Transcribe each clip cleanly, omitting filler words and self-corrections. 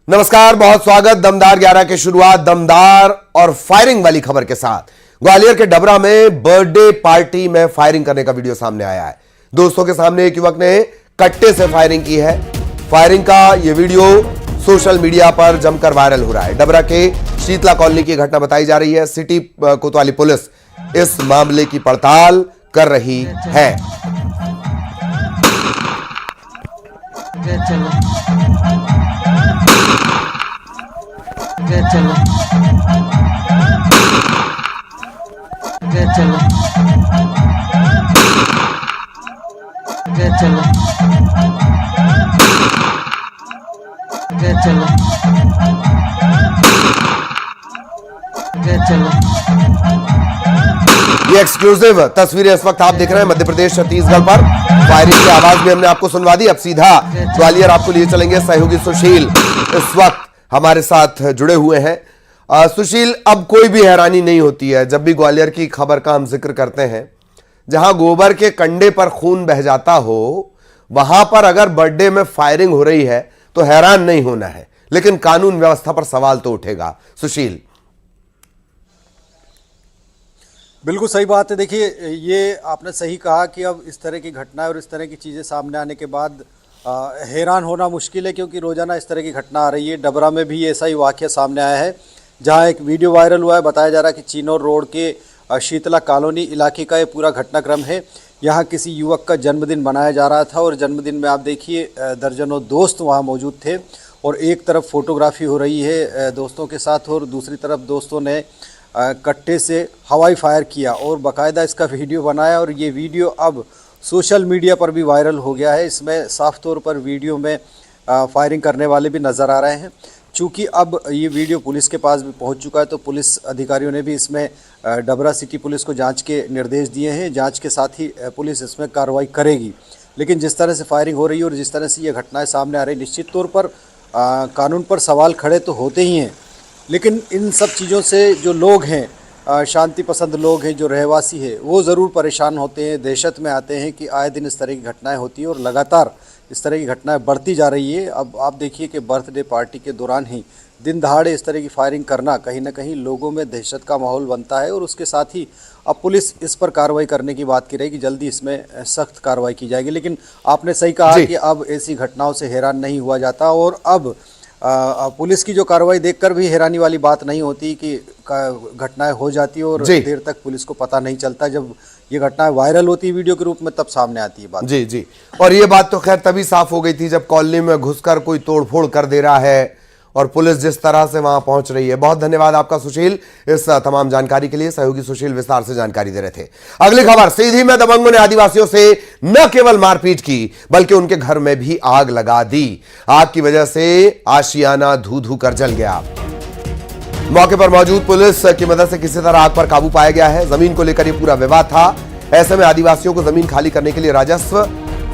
नमस्कार, बहुत स्वागत। दमदार 11 की शुरुआत दमदार और फायरिंग वाली खबर के साथ। ग्वालियर के डबरा में बर्थडे पार्टी में फायरिंग करने का वीडियो सामने आया है। दोस्तों के सामने एक युवक ने कट्टे से फायरिंग की है। फायरिंग का यह वीडियो सोशल मीडिया पर जमकर वायरल हो रहा है। डबरा के शीतला कॉलोनी की घटना बताई जा रही है। सिटी कोतवाली पुलिस इस मामले की पड़ताल कर रही है। चलो ये एक्सक्लूसिव तस्वीरें इस वक्त आप देख रहे हैं मध्य प्रदेश छत्तीसगढ़ पर। फायरिंग की आवाज भी हमने आपको सुनवा दी। अब सीधा ग्वालियर आपको लिए चलेंगे। सहयोगी सुशील इस वक्त हमारे साथ जुड़े हुए हैं। सुशील, अब कोई भी हैरानी नहीं होती है जब भी ग्वालियर की खबर का हम जिक्र करते हैं। जहां गोबर के कंडे पर खून बह जाता हो, वहां पर अगर बर्थडे में फायरिंग हो रही है तो हैरान नहीं होना है, लेकिन कानून व्यवस्था पर सवाल तो उठेगा। सुशील, बिल्कुल सही बात है। देखिए, ये आपने सही कहा कि अब इस तरह की घटनाएं और इस तरह की चीज़ें सामने आने के बाद हैरान होना मुश्किल है, क्योंकि रोज़ाना इस तरह की घटना आ रही है। डबरा में भी ऐसा ही वाक़या सामने आया है, जहां एक वीडियो वायरल हुआ है। बताया जा रहा है कि चिनौर रोड के शीतला कॉलोनी इलाके का ये पूरा घटनाक्रम है। यहाँ किसी युवक का जन्मदिन मनाया जा रहा था और जन्मदिन में आप देखिए दर्जनों दोस्त वहाँ मौजूद थे और एक तरफ फोटोग्राफी हो रही है दोस्तों के साथ और दूसरी तरफ दोस्तों ने कट्टे से हवाई फायर किया और बाकायदा इसका वीडियो बनाया और ये वीडियो अब सोशल मीडिया पर भी वायरल हो गया है। इसमें साफ तौर पर वीडियो में फायरिंग करने वाले भी नज़र आ रहे हैं। चूँकि अब ये वीडियो पुलिस के पास भी पहुंच चुका है, तो पुलिस अधिकारियों ने भी इसमें डबरा सिटी पुलिस को जांच के निर्देश दिए हैं। जांच के साथ ही पुलिस इसमें कार्रवाई करेगी। लेकिन जिस तरह से फायरिंग हो रही है और जिस तरह से ये घटनाएँ सामने आ रही है, निश्चित तौर पर कानून पर सवाल खड़े तो होते ही हैं। लेकिन इन सब चीज़ों से जो लोग हैं, शांति पसंद लोग हैं, जो रहवासी है, वो ज़रूर परेशान होते हैं, दहशत में आते हैं कि आए दिन इस तरह की घटनाएं होती हैं और लगातार इस तरह की घटनाएं बढ़ती जा रही है। अब आप देखिए कि बर्थडे पार्टी के दौरान ही दिन दहाड़े इस तरह की फायरिंग करना कहीं ना कहीं लोगों में दहशत का माहौल बनता है और उसके साथ ही अब पुलिस इस पर कार्रवाई करने की बात की रहेगी। जल्दी इसमें सख्त कार्रवाई की जाएगी। लेकिन आपने सही कहा कि अब ऐसी घटनाओं से हैरान नहीं हुआ जाता और अब पुलिस की जो कार्रवाई देखकर भी हैरानी वाली बात नहीं होती कि घटनाएं हो जाती है और देर तक पुलिस को पता नहीं चलता। जब ये घटनाएं वायरल होती है वीडियो के रूप में, तब सामने आती है बात। जी जी, और ये बात तो खैर तभी साफ हो गई थी जब कॉलोनी में घुसकर कोई तोड़फोड़ कर दे रहा है और पुलिस जिस तरह से वहां पहुंच रही है। बहुत धन्यवाद आपका सुशील, इस तमाम जानकारी के लिए। सहयोगी सुशील विस्तार से जानकारी दे रहे थे। अगली खबर, सीधी में दबंगों ने आदिवासियों से न केवल मारपीट की बल्कि उनके घर में भी आग लगा दी। आग की वजह से आशियाना धू धू कर जल गया। मौके पर मौजूद पुलिस की मदद से किसी तरह आग पर काबू पाया गया है। जमीन को लेकर यह पूरा विवाद था। ऐसे में आदिवासियों को जमीन खाली करने के लिए राजस्व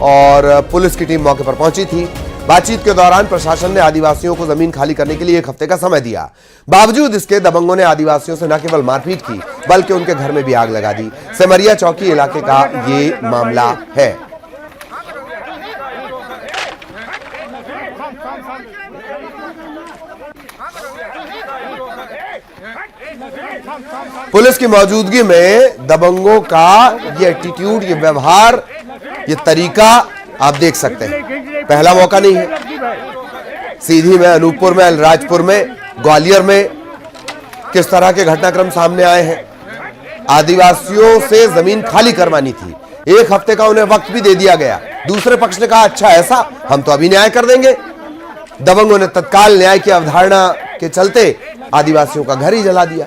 और पुलिस की टीम मौके पर पहुंची थी। बातचीत के दौरान प्रशासन ने आदिवासियों को जमीन खाली करने के लिए 1 हफ्ते का समय दिया। बावजूद इसके दबंगों ने आदिवासियों से न केवल मारपीट की बल्कि उनके घर में भी आग लगा दी। सेमरिया चौकी इलाके का ये मामला है। पुलिस की मौजूदगी में दबंगों का ये एटीट्यूड, ये व्यवहार, ये तरीका आप देख सकते हैं। पहला मौका नहीं है। सीधी में, अनूपपुर में, अलीराजपुर में, ग्वालियर में किस तरह के घटनाक्रम सामने आए हैं। आदिवासियों से जमीन खाली करवानी थी। 1 हफ्ते का उन्हें वक्त भी दे दिया गया। दूसरे पक्ष ने कहा अच्छा ऐसा, हम तो अभी न्याय कर देंगे। दबंगों ने तत्काल न्याय की अवधारणा के चलते आदिवासियों का घर ही जला दिया।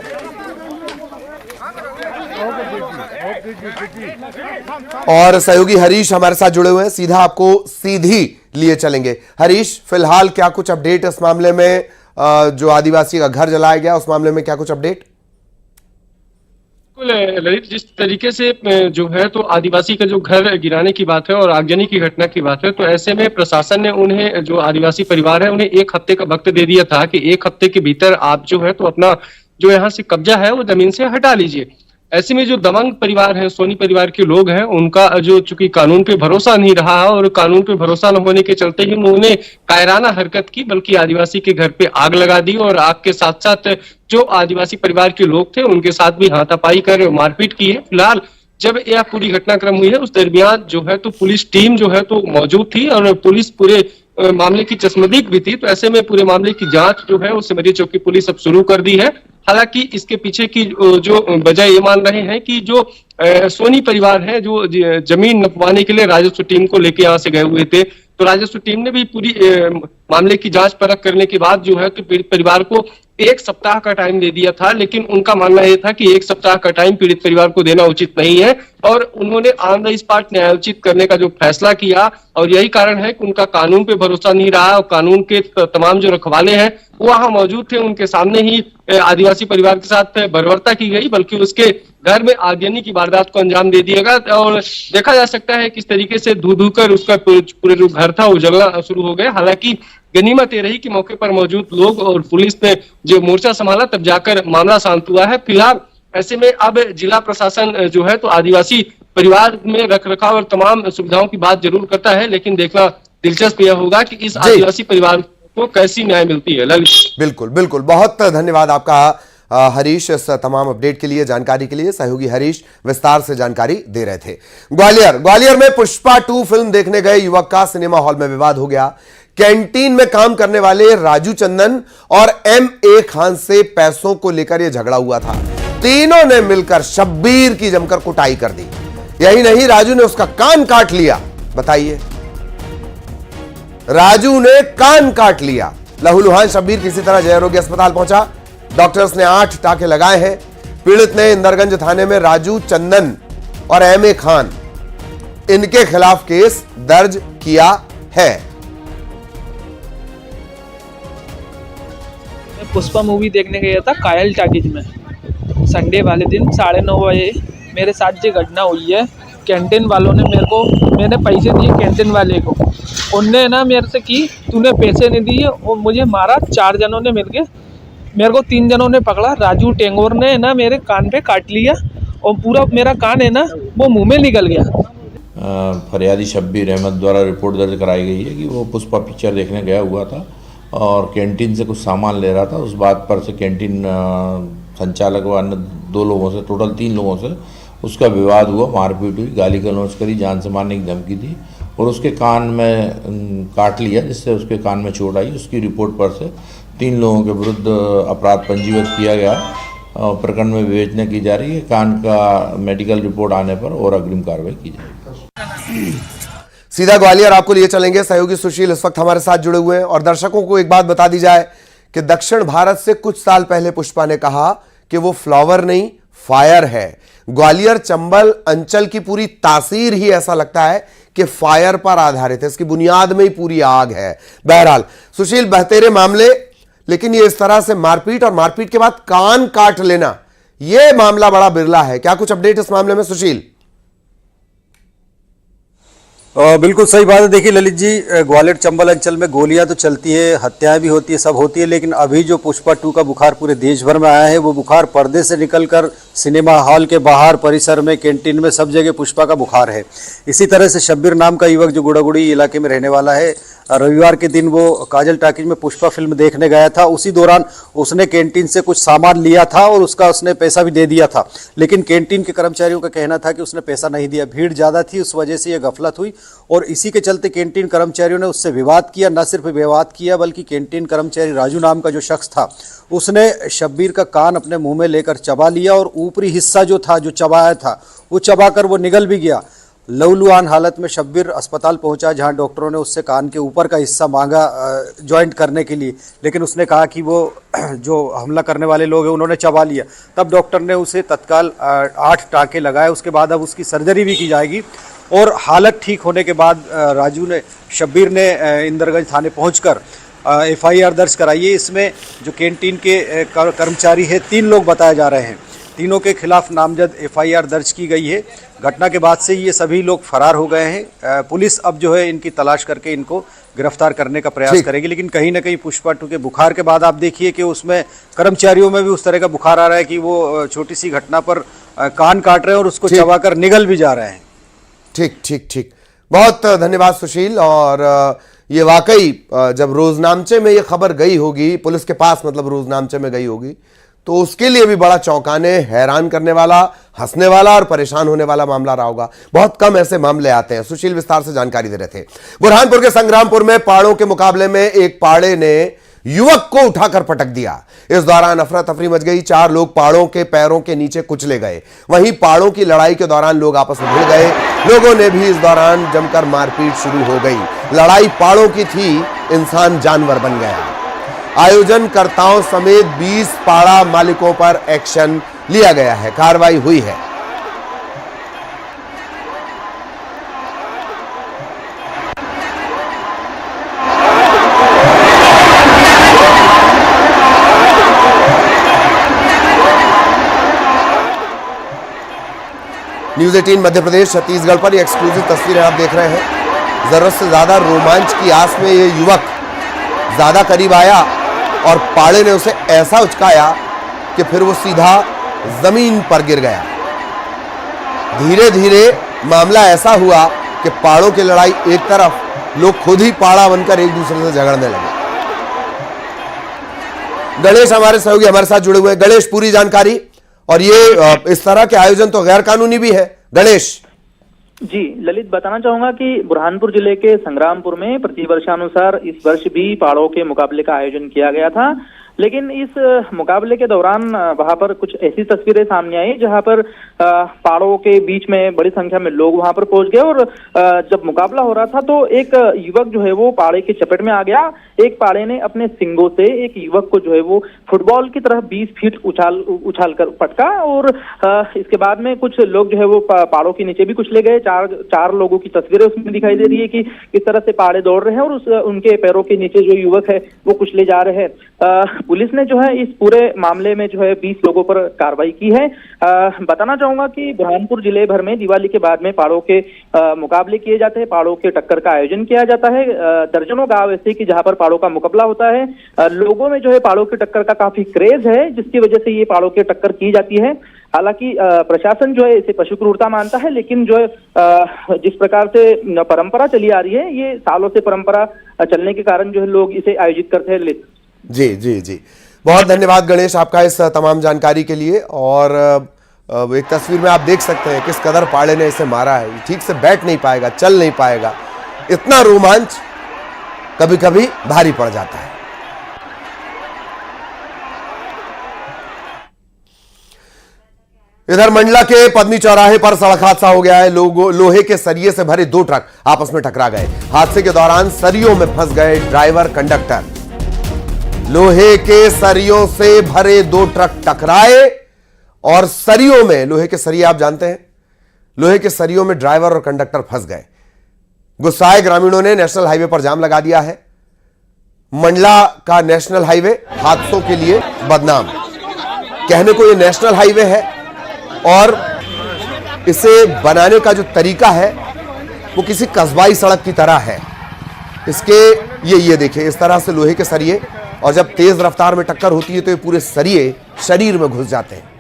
और सहयोगी हरीश हमारे साथ जुड़े हुए हैं, सीधा आपको सीधी लिए चलेंगे। हरीश, फिलहाल क्या कुछ अपडेट इस मामले में, जो आदिवासी का घर जलाया गया उस मामले में क्या कुछ अपडेट? ललित, जिस तरीके से जो है तो आदिवासी का जो घर गिराने की बात है और आगजनी की घटना की बात है, तो ऐसे में प्रशासन ने उन्हें, जो आदिवासी परिवार है, उन्हें 1 हफ्ते का वक्त दे दिया था कि 1 हफ्ते के भीतर आप जो है तो अपना जो यहाँ से कब्जा है वो जमीन से हटा लीजिए। ऐसे में जो दबंग परिवार है, सोनी परिवार के लोग हैं, उनका जो चूंकि कानून पे भरोसा नहीं रहा है और कानून पे भरोसा न होने के चलते ही उन्होंने कायराना हरकत की, बल्कि आदिवासी के घर पे आग लगा दी और आग के साथ साथ जो आदिवासी परिवार के लोग थे उनके साथ भी हाथापाई कर मारपीट की है। फिलहाल जब यह पूरी घटनाक्रम हुई है उस दरमियान जो है तो पुलिस टीम जो है तो मौजूद थी और पुलिस पूरे मामले की चश्मदीद भी थी। तो ऐसे में पूरे मामले की जांच जो है वो सिमरिया चौकी पुलिस अब शुरू कर दी है। हालांकि इसके पीछे की जो वजह ये मान रहे हैं कि जो सोनी परिवार है जो जमीन नपवाने के लिए राजस्व टीम को लेके यहाँ से गए हुए थे, तो राजस्व टीम ने भी पूरी मामले की जांच परख करने के बाद जो है तो पीड़ित परिवार को 1 सप्ताह का टाइम दे दिया था, लेकिन उनका मानना यह था कि 1 सप्ताह का टाइम पीड़ित परिवार को देना उचित नहीं है और उन्होंने ऑन द स्पॉट न्यायोचित करने का जो फैसला किया और यही कारण है कि उनका कानून पे भरोसा नहीं रहा और कानून के तमाम जो रखवाले हैं वो वहां मौजूद थे, उनके सामने ही आदिवासी परिवार के साथ बर्बरता की गई, बल्कि उसके घर में आगजनी की वारदात को अंजाम दे दिया गया और देखा जा सकता है किस तरीके से धू कर उसका पूरे जो घर था वो जलना शुरू हो गया। हालांकि गनीमत ये रही कि मौके पर मौजूद लोग और पुलिस ने जो मोर्चा संभाला तब जाकर मामला शांत हुआ है। फिलहाल ऐसे में अब जिला प्रशासन जो है तो आदिवासी परिवार में रखरखाव और तमाम सुविधाओं की बात जरूर करता है, लेकिन देखना दिलचस्प यह होगा कि इस आदिवासी परिवार को कैसी न्याय मिलती है। ललित, बिल्कुल बिल्कुल, बहुत धन्यवाद आपका हरीश इस तमाम अपडेट के लिए, जानकारी के लिए। सहयोगी हरीश विस्तार से जानकारी दे रहे थे। ग्वालियर में पुष्पा 2 फिल्म देखने गए युवक का सिनेमा हॉल में विवाद हो गया। कैंटीन में काम करने वाले राजू चंदन और M.A. खान से पैसों को लेकर यह झगड़ा हुआ था। तीनों ने मिलकर शब्बीर की जमकर कुटाई कर दी। यही नहीं, राजू ने उसका कान काट लिया। बताइए, राजू ने कान काट लिया। लहूलुहान शब्बीर किसी तरह जयरोगी अस्पताल पहुंचा। डॉक्टर्स ने 8 टाके लगाए हैं। पीड़ित ने इंदरगंज थाने में राजू चंदन और M.A. खान इनके खिलाफ केस दर्ज किया है। मैं पुष्पा मूवी देखने गया था कायल टाकीज में संडे वाले दिन 9:30 बजे। मेरे साथ जो घटना हुई है, कैंटीन वालों ने मैंने पैसे दिए कैंटीन वाले को, उनने ना मेरे से की तूने पैसे नहीं दिए और मुझे मारा। 4 जनों ने मिलके मेरे को 3 जनों ने पकड़ा। राजू टेंगोर ने ना मेरे कान पे काट लिया और पूरा मेरा कान है ना वो मुंह में निकल गया। फरियादी शब्बीर अहमद द्वारा रिपोर्ट दर्ज कराई गई है कि वो पुष्पा पिक्चर देखने गया हुआ था और कैंटीन से कुछ सामान ले रहा था। उस बात पर से कैंटीन संचालक व अन्य 2 लोगों से, टोटल 3 लोगों से उसका विवाद हुआ, मारपीट हुई, गाली गलौज करी, जान से मारने की धमकी दी और उसके कान में काट लिया, जिससे उसके कान में चोट आई। उसकी रिपोर्ट पर से 3 लोगों के विरुद्ध अपराध पंजीबद्ध किया गया और प्रकरण में विवेचना की जा रही है। कान का मेडिकल रिपोर्ट आने पर और अग्रिम कार्रवाई की जाएगी। सीधा ग्वालियर आपको लिए चलेंगे। सहयोगी सुशील इस वक्त हमारे साथ जुड़े हुए हैं और दर्शकों को एक बात बता दी जाए कि दक्षिण भारत से कुछ साल पहले पुष्पा ने कहा कि वो फ्लावर नहीं फायर है। ग्वालियर चंबल अंचल की पूरी तासीर ही ऐसा लगता है कि फायर पर आधारित है, इसकी बुनियाद में ही पूरी आग है। बहरहाल सुशील, बहतेरे मामले, लेकिन ये इस तरह से मारपीट और मारपीट के बाद कान काट लेना, यह मामला बड़ा बिरला है। क्या कुछ अपडेट इस मामले में सुशील? बिल्कुल सही बात है। देखिए ललित जी, ग्वालियर चंबल अंचल में गोलियां तो चलती है, हत्याएं भी होती है, सब होती है, लेकिन अभी जो पुष्पा 2 का बुखार पूरे देश भर में आया है, वो बुखार पर्दे से निकलकर सिनेमा हॉल के बाहर, परिसर में, कैंटीन में, सब जगह पुष्पा का बुखार है। इसी तरह से शब्बीर नाम का युवक जो गुड़ागुड़ी इलाके में रहने वाला है, रविवार के दिन वो काजल टाकीज में पुष्पा फिल्म देखने गया था। उसी दौरान उसने कैंटीन से कुछ सामान लिया था और उसने पैसा भी दे दिया था, लेकिन कैंटीन के कर्मचारियों का कहना था कि उसने पैसा नहीं दिया। भीड़ ज़्यादा थी, उस वजह से यह गफलत हुई और इसी के चलते कैंटीन कर्मचारियों ने उससे विवाद किया। न सिर्फ विवाद किया बल्कि कैंटीन कर्मचारी राजू नाम का जो शख्स था, उसने शब्बीर का कान अपने मुंह में लेकर चबा लिया और ऊपरी हिस्सा जो था, जो चबाया था, वो चबाकर वो निगल भी गया। लहूलुहान हालत में शब्बीर अस्पताल पहुंचा, जहां डॉक्टरों ने उससे कान के ऊपर का हिस्सा मांगा जॉइंट करने के लिए, लेकिन उसने कहा कि वो जो हमला करने वाले लोग हैं उन्होंने चबा लिया। तब डॉक्टर ने उसे तत्काल 8 टाँके लगाए। उसके बाद अब उसकी सर्जरी भी की जाएगी और हालत ठीक होने के बाद शब्बीर ने इंदरगंज थाने पहुंचकर FIR दर्ज कराई है। इसमें जो कैंटीन के कर्मचारी है, 3 लोग बताए जा रहे हैं, तीनों के खिलाफ नामजद FIR दर्ज की गई है। घटना के बाद से ये सभी लोग फरार हो गए हैं। पुलिस अब जो है इनकी तलाश करके इनको गिरफ्तार करने का प्रयास करेगी, लेकिन कहीं ना कहीं पुष्पा 2 के बुखार के बाद आप देखिए कि उसमें कर्मचारियों में भी उस तरह का बुखार आ रहा है कि वो छोटी सी घटना पर कान काट रहे हैं और उसको ठीक। चबाकर निगल भी जा रहे हैं। ठीक ठीक ठीक, बहुत धन्यवाद सुशील। और ये वाकई जब रोजनामचे में ये खबर गई होगी पुलिस के पास, मतलब रोजनामचे में गई होगी, तो उसके लिए भी बड़ा चौंकाने, हैरान करने वाला, हंसने वाला और परेशान होने वाला मामला रहा होगा। बहुत कम ऐसे मामले आते हैं। सुशील विस्तार से जानकारी दे रहे थे। बुरहानपुर के संग्रामपुर में पाड़ों के मुकाबले में एक पाड़े ने युवक को उठाकर पटक दिया। इस दौरान अफरा तफरी मच गई। 4 लोग पाड़ों के पैरों के नीचे कुचले गए। वहीं पाड़ों की लड़ाई के दौरान लोग आपस में भिड़ गए। लोगों ने भी इस दौरान जमकर मारपीट शुरू हो गई। लड़ाई पाड़ों की थी, इंसान जानवर बन गया। आयोजनकर्ताओं समेत 20 पाड़ा मालिकों पर एक्शन लिया गया है, कार्रवाई हुई है। न्यूज 18 मध्य प्रदेश छत्तीसगढ़ पर ये एक्सक्लूसिव तस्वीरें आप देख रहे हैं। जरूरत से ज्यादा रोमांच की आस में ये युवक ज्यादा करीब आया और पाड़े ने उसे ऐसा उचकाया कि फिर वो सीधा जमीन पर गिर गया। धीरे धीरे मामला ऐसा हुआ कि पाड़ों की लड़ाई एक तरफ, लोग खुद ही पाड़ा बनकर एक दूसरे से झगड़ने लगे। गणेश हमारे सहयोगी हमारे साथ जुड़े हुए हैं। गणेश, पूरी जानकारी। और ये इस तरह के आयोजन तो गैर कानूनी भी है। गणेश जी ललित, बताना चाहूंगा कि बुरहानपुर जिले के संग्रामपुर में प्रतिवर्षानुसार इस वर्ष भी पाड़ों के मुकाबले का आयोजन किया गया था। लेकिन इस मुकाबले के दौरान वहां पर कुछ ऐसी तस्वीरें सामने आई जहां पर पाड़ों के बीच में बड़ी संख्या में लोग वहां पर पहुंच गए और जब मुकाबला हो रहा था तो एक युवक जो है वो पाड़े की चपेट में आ गया। एक पाड़े ने अपने सिंगों से एक युवक को जो है वो फुटबॉल की तरह 20 फीट उछाल कर पटका और इसके बाद में कुछ लोग जो है वो पाड़ों के नीचे भी कुचले गए। चार लोगों की तस्वीरें उसमें दिखाई दे रही है कि किस तरह से पाड़े दौड़ रहे हैं और उनके पैरों के नीचे जो युवक है वो कुचले जा रहे हैं। पुलिस ने जो है इस पूरे मामले में जो है 20 लोगों पर कार्रवाई की है। बताना चाहूंगा कि बुरहानपुर जिले भर में दिवाली के बाद में पाड़ों के मुकाबले किए जाते हैं, पाड़ों के टक्कर का आयोजन किया जाता है। दर्जनों गांव ऐसे कि जहां पर पाड़ों का मुकाबला होता है। लोगों में जो है पाड़ों के टक्कर का काफी क्रेज है, जिसकी वजह से ये पाड़ों के टक्कर की जाती है। हालांकि प्रशासन जो है इसे पशु क्रूरता मानता है, लेकिन जो है जिस प्रकार से परंपरा चली आ रही है, ये सालों से परंपरा चलने के कारण जो है लोग इसे आयोजित करते हैं। जी जी जी, बहुत धन्यवाद गणेश आपका इस तमाम जानकारी के लिए। और एक तस्वीर में आप देख सकते हैं किस कदर पाड़े ने इसे मारा है। ठीक से बैठ नहीं पाएगा, चल नहीं पाएगा। इतना रोमांच कभी कभी भारी पड़ जाता है। इधर मंडला के पद्मी चौराहे पर सड़क हादसा हो गया है। लोहे के सरिये से भरे 2 ट्रक आपस में टकरा गए। हादसे के दौरान सरियों में फंस गए ड्राइवर कंडक्टर। लोहे के सरियों से भरे 2 ट्रक टकराए और सरियों में, लोहे के सरिये आप जानते हैं, लोहे के सरियों में ड्राइवर और कंडक्टर फंस गए। गुस्साए ग्रामीणों ने नेशनल हाईवे पर जाम लगा दिया है। मंडला का नेशनल हाईवे हादसों के लिए बदनाम। कहने को यह नेशनल हाईवे है और इसे बनाने का जो तरीका है वो किसी कस्बाई सड़क की तरह है। इसके ये देखिए, इस तरह से लोहे के सरिये, और जब तेज रफ्तार में टक्कर होती है तो ये पूरे सरिये शरीर में घुस जाते हैं।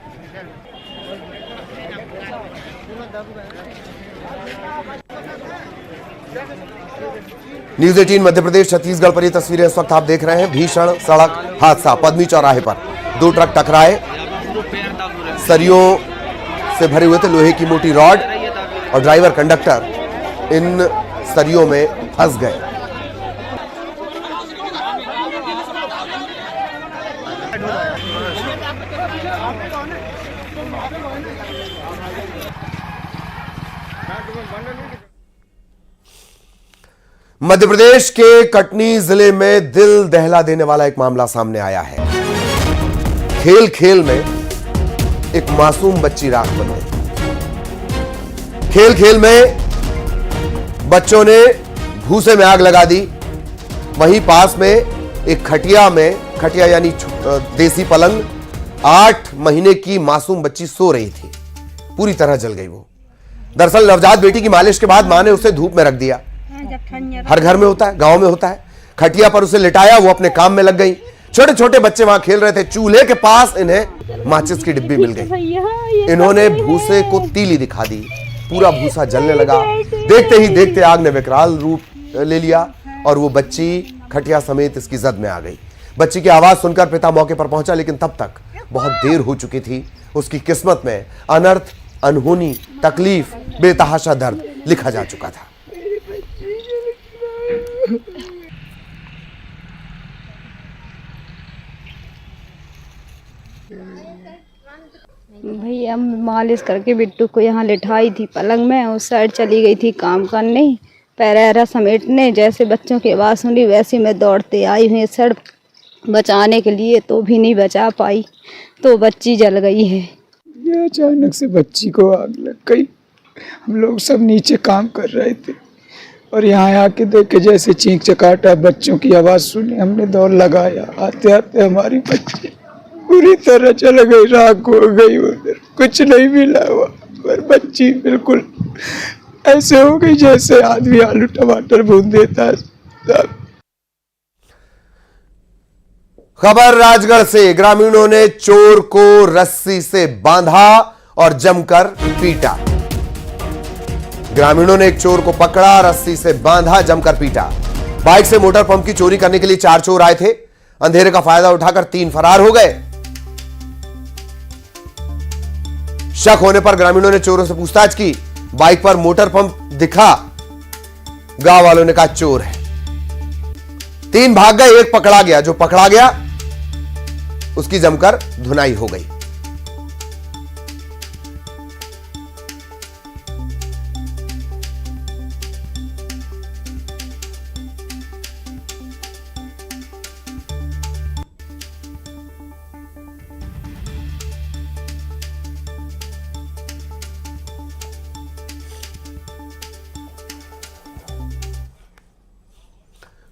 न्यूज 18 मध्य प्रदेश छत्तीसगढ़ पर ये तस्वीरें इस वक्त आप देख रहे हैं। भीषण सड़क हादसा पद्मी चौराहे पर 2 ट्रक टकराए। सरियों से भरे हुए थे लोहे की मोटी रॉड और ड्राइवर कंडक्टर इन सरियों में फंस गए। मध्य प्रदेश के कटनी जिले में दिल दहला देने वाला एक मामला सामने आया है। खेल खेल में एक मासूम बच्ची राख बन गई। खेल खेल में बच्चों ने भूसे में आग लगा दी। वहीं पास में एक खटिया यानी देसी पलंग, 8 महीने की मासूम बच्ची सो रही थी। पूरी तरह जल गई वो। दरअसल नवजात बेटी की मालिश के बाद मां ने उसे धूप में रख दिया। हर घर में होता है, गांव में होता है। खटिया पर उसे लिटाया, वो अपने काम में लग गई। छोटे छोटे बच्चे वहां खेल रहे थे, चूल्हे के पास इन्हें माचिस की डिब्बी मिल गई। इन्होंने भूसे को तीली दिखा दी, पूरा भूसा जलने लगा। देखते ही देखते आग ने विकराल रूप ले लिया और वो बच्ची खटिया समेत इसकी जद में आ गई। बच्ची की आवाज सुनकर पिता मौके पर पहुंचा, लेकिन तब तक बहुत देर हो चुकी थी। उसकी किस्मत में अनर्थ, अनहोनी, तकलीफ, बेतहाशा दर्द लिखा जा चुका था। भैया मालिश करके बिट्टू को यहाँ लिटाई थी पलंग में, उस साइड चली गई थी काम करने, पैरा समेटने। जैसे बच्चों की आवाज़ सुनी वैसे मैं दौड़ते आई हूँ इस साइड बचाने के लिए, तो भी नहीं बचा पाई, तो बच्ची जल गई है। ये अचानक से बच्ची को आग लग गई। हम लोग सब नीचे काम कर रहे थे और यहाँ आके देखे जैसे चीख चकाटा, बच्चों की आवाज़ सुनी, हमने दौड़ लगाया। आते आते हमारी बच्ची पूरी तरह चल गई, राख हो गई, उधर कुछ नहीं मिला हुआ। पर बच्ची बिल्कुल ऐसे हो गई जैसे आदमी आलू टमाटर भून देता है। खबर राजगढ़ से, ग्रामीणों ने चोर को रस्सी से बांधा और जमकर पीटा। ग्रामीणों ने एक चोर को पकड़ा, रस्सी से बांधा, जमकर पीटा। बाइक से मोटर पंप की चोरी करने के लिए 4 चोर आए थे। अंधेरे का फायदा उठाकर 3 फरार हो गए। शक होने पर ग्रामीणों ने चोरों से पूछताछ की। बाइक पर मोटर पंप दिखा, गांव वालों ने कहा चोर है। 3 भाग गए, 1 पकड़ा गया। जो पकड़ा गया उसकी जमकर धुनाई हो गई।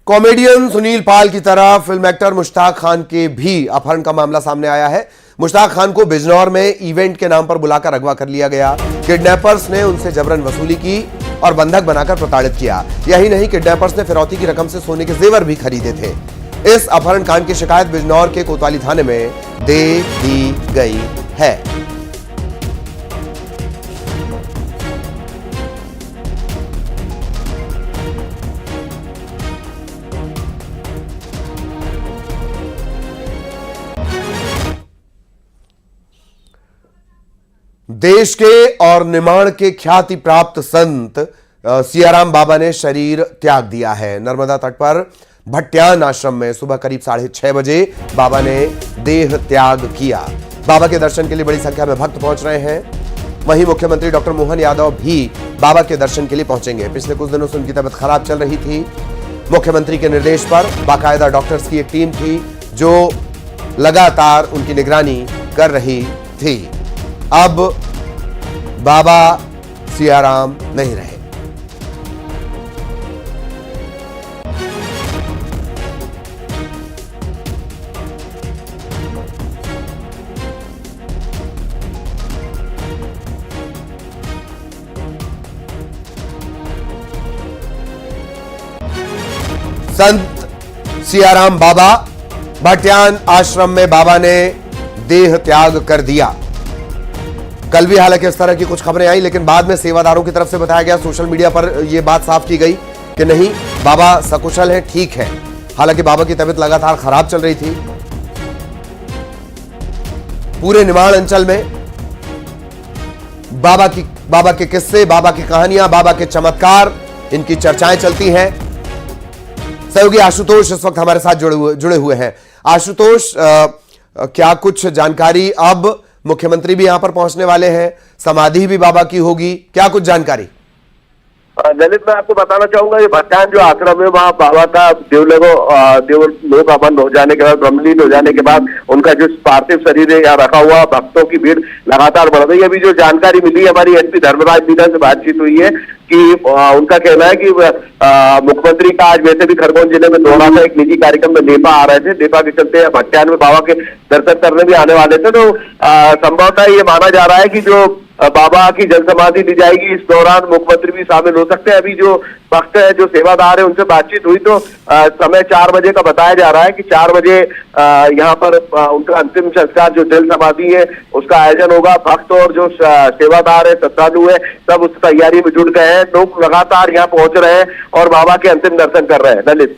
कॉमेडियन सुनील पाल की तरह फिल्म एक्टर मुश्ताक खान के भी अपहरण का मामला सामने आया है। मुश्ताक खान को बिजनौर में इवेंट के नाम पर बुलाकर अगवा कर लिया गया। किडनैपर्स ने उनसे जबरन वसूली की और बंधक बनाकर प्रताड़ित किया। यही नहीं, किडनैपर्स ने फिरौती की रकम से सोने के जेवर भी खरीदे थे। इस अपहरण कांड की शिकायत बिजनौर के कोतवाली थाने में दे दी गई है। देश के और निमाड़ के ख्याति प्राप्त संत सियाराम बाबा ने शरीर त्याग दिया है। नर्मदा तट पर भट्ट्यान आश्रम में सुबह करीब 6:30 बजे बाबा ने देह त्याग किया। बाबा के दर्शन के लिए बड़ी संख्या में भक्त पहुंच रहे हैं। वहीं मुख्यमंत्री डॉक्टर मोहन यादव भी बाबा के दर्शन के लिए पहुंचेंगे। पिछले कुछ दिनों से उनकी तबीयत खराब चल रही थी। मुख्यमंत्री के निर्देश पर बाकायदा डॉक्टर्स की एक टीम थी जो लगातार उनकी निगरानी कर रही थी। अब बाबा सियाराम नहीं रहे। संत सियाराम बाबा, भट्ट्यान आश्रम में बाबा ने देह त्याग कर दिया। कल भी हालांकि इस तरह की कुछ खबरें आई, लेकिन बाद में सेवादारों की तरफ से बताया गया, सोशल मीडिया पर यह बात साफ की गई कि नहीं, बाबा सकुशल हैं, ठीक है। हालांकि बाबा की तबीयत लगातार खराब चल रही थी। पूरे निमाड़ अंचल में बाबा के किस्से, बाबा की कहानियां, बाबा के चमत्कार, इनकी चर्चाएं चलती हैं। सहयोगी आशुतोष इस वक्त हमारे साथ जुड़े हुए हैं। आशुतोष, क्या कुछ जानकारी? अब मुख्यमंत्री भी यहां पर पहुंचने वाले हैं, समाधि भी बाबा की होगी, क्या कुछ जानकारी? ललित, मैं आपको बताना चाहूंगा, ये भट्ट्यान जो आश्रम है वहाँ बाबा का देवलोक बंद हो जाने के बाद, ब्रह्मलीन हो जाने के बाद उनका जो पार्थिव शरीर है यहाँ रखा हुआ, भक्तों की भीड़ लगातार बढ़ रही है। अभी जो जानकारी मिली है, हमारी एसपी धर्मराज मीना से बातचीत हुई है कि उनका कहना है कि मुख्यमंत्री का आज वैसे भी खरगोन जिले में दौरा था, एक निजी कार्यक्रम में नेपा आ रहे थे, नेपा के चलते भट्ट्यान में बाबा के दर्शन करने भी आने वाले थे। तो संभवतः ये माना जा रहा है कि जो बाबा की जल समाधि ली जाएगी। इस दौरान मुख्यमंत्री भी शामिल हो सकते हैं। अभी जो भक्त है, जो सेवादार है, उनसे बातचीत हुई तो समय 4 बजे का बताया जा रहा है कि 4 बजे यहाँ पर उनका अंतिम संस्कार जो जल समाधि है उसका आयोजन होगा। भक्त और जो सेवादार है, श्रद्धालु है, सब उस तैयारी में जुट गए हैं। लोग लगातार यहाँ पहुंच रहे हैं और बाबा के अंतिम दर्शन कर रहे हैं। ललित,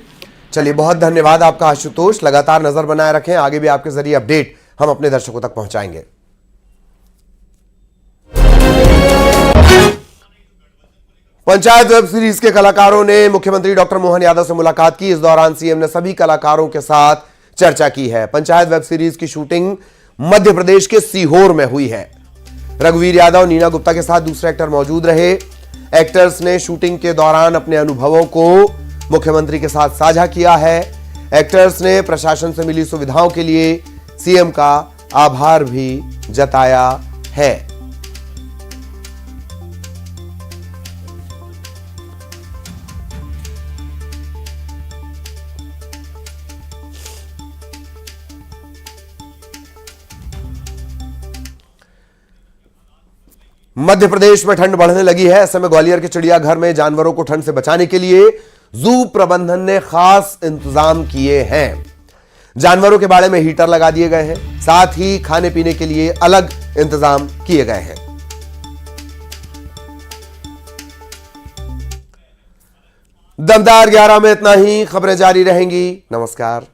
चलिए, बहुत धन्यवाद आपका आशुतोष। लगातार नजर बनाए रखें, आगे भी आपके जरिए अपडेट हम अपने दर्शकों तक पहुंचाएंगे। पंचायत वेब सीरीज के कलाकारों ने मुख्यमंत्री डॉक्टर मोहन यादव से मुलाकात की। इस दौरान सीएम ने सभी कलाकारों के साथ चर्चा की है। पंचायत वेब सीरीज की शूटिंग मध्य प्रदेश के सीहोर में हुई है। रघुवीर यादव, नीना गुप्ता के साथ दूसरे एक्टर मौजूद रहे। एक्टर्स ने शूटिंग के दौरान अपने अनुभवों को मुख्यमंत्री के साथ साझा किया है। एक्टर्स ने प्रशासन से मिली सुविधाओं के लिए सीएम का आभार भी जताया है। मध्य प्रदेश में ठंड बढ़ने लगी है। ऐसे में ग्वालियर के चिड़ियाघर में जानवरों को ठंड से बचाने के लिए जू प्रबंधन ने खास इंतजाम किए हैं। जानवरों के बाड़े में हीटर लगा दिए गए हैं, साथ ही खाने पीने के लिए अलग इंतजाम किए गए हैं। दमदार 11 में इतना ही। खबरें जारी रहेंगी। नमस्कार।